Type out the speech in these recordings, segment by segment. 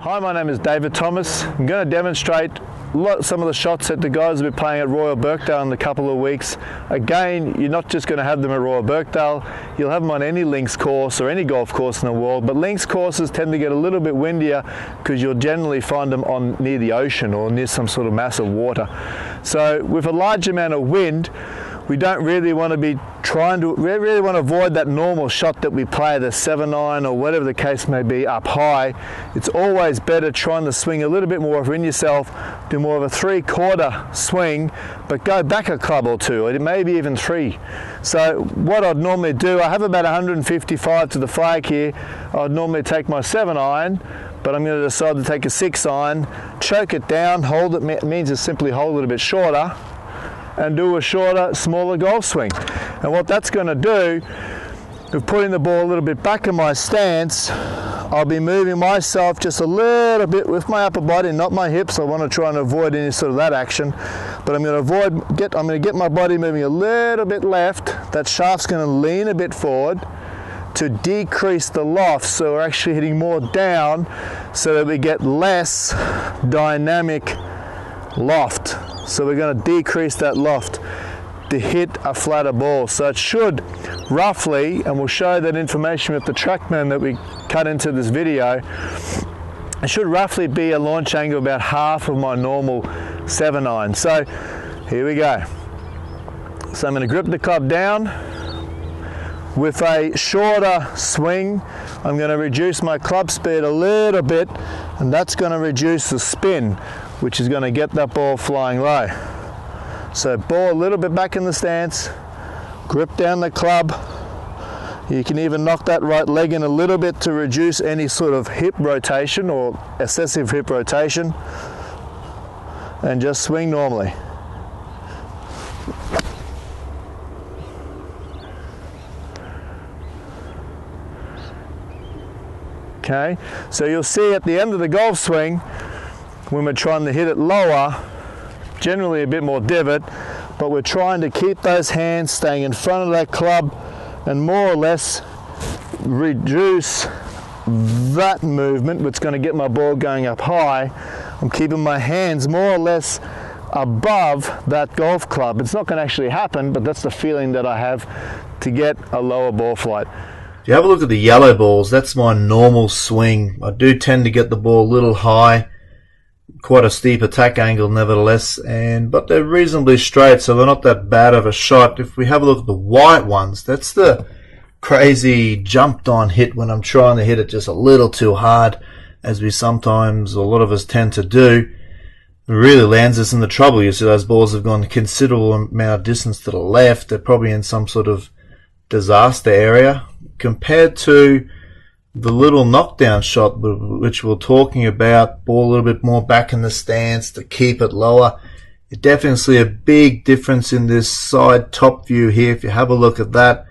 Hi, my name is David Thomas. I'm going to demonstrate some of the shots that the guys will be playing at Royal Birkdale in a couple of weeks. Again, you're not just going to have them at Royal Birkdale, you'll have them on any links course or any golf course in the world, but links courses tend to get a little bit windier because you'll generally find them on near the ocean or near some sort of massive water. So with a large amount of wind, we don't really want to be we really want to avoid that normal shot that we play, the 7-iron or whatever the case may be, up high. It's always better trying to swing a little bit more in yourself, do more of a 3/4 swing, but go back a club or two, or maybe even 3. So what I'd normally do, I have about 155 to the flag here. I'd normally take my 7-iron, but I'm going to decide to take a 6-iron, choke it down, hold it, means to simply hold it a bit shorter, and do a shorter, smaller golf swing. And what that's going to do, with putting the ball a little bit back in my stance, I'll be moving myself just a little bit with my upper body, not my hips. I want to try and avoid any sort of that action, but I'm going to get my body moving a little bit left. That shaft's going to lean a bit forward to decrease the loft, so we're actually hitting more down so that we get less dynamic loft. So we're going to decrease that loft to hit a flatter ball. So it should roughly, and we'll show that information with the TrackMan that we cut into this video, it should roughly be a launch angle about half of my normal 7-iron. So here we go. So I'm going to grip the club down. With a shorter swing, I'm going to reduce my club speed a little bit, and that's going to reduce the spin, which is going to get that ball flying low. So ball a little bit back in the stance, grip down the club. You can even knock that right leg in a little bit to reduce any sort of hip rotation or excessive hip rotation, and just swing normally. Okay, so you'll see at the end of the golf swing, when we're trying to hit it lower, generally a bit more divot, but we're trying to keep those hands staying in front of that club and more or less reduce that movement, which is going to get my ball going up high. I'm keeping my hands more or less above that golf club. It's not going to actually happen, but that's the feeling that I have to get a lower ball flight. If you have a look at the yellow balls, that's my normal swing. I do tend to get the ball a little high, quite a steep attack angle nevertheless, but they're reasonably straight, so they're not that bad of a shot. If we have a look at the white ones, that's the crazy jumped on hit when I'm trying to hit it just a little too hard, as a lot of us tend to do. It really lands us in the trouble. You see those balls have gone a considerable amount of distance to the left. They're probably in some sort of disaster area, compared to the little knockdown shot which we're talking about, ball a little bit more back in the stance to keep it lower. It definitely see a big difference in this side top view here. If you have a look at that,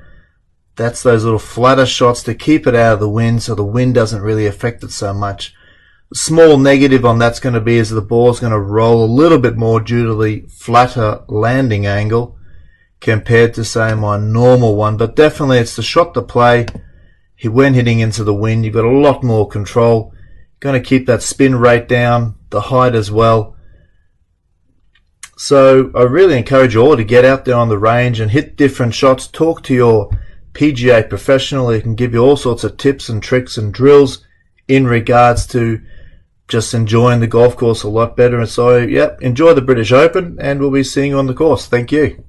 that's those little flatter shots to keep it out of the wind, so the wind doesn't really affect it so much. The small negative on that's going to be is the ball's going to roll a little bit more due to the flatter landing angle compared to, say, my normal one, but definitely it's the shot to play. When hitting into the wind, you've got a lot more control. You're going to keep that spin rate down, the height as well. So I really encourage you all to get out there on the range and hit different shots. Talk to your PGA Professional. He can give you all sorts of tips and tricks and drills in regards to just enjoying the golf course a lot better. And so, enjoy the British Open, and we'll be seeing you on the course. Thank you.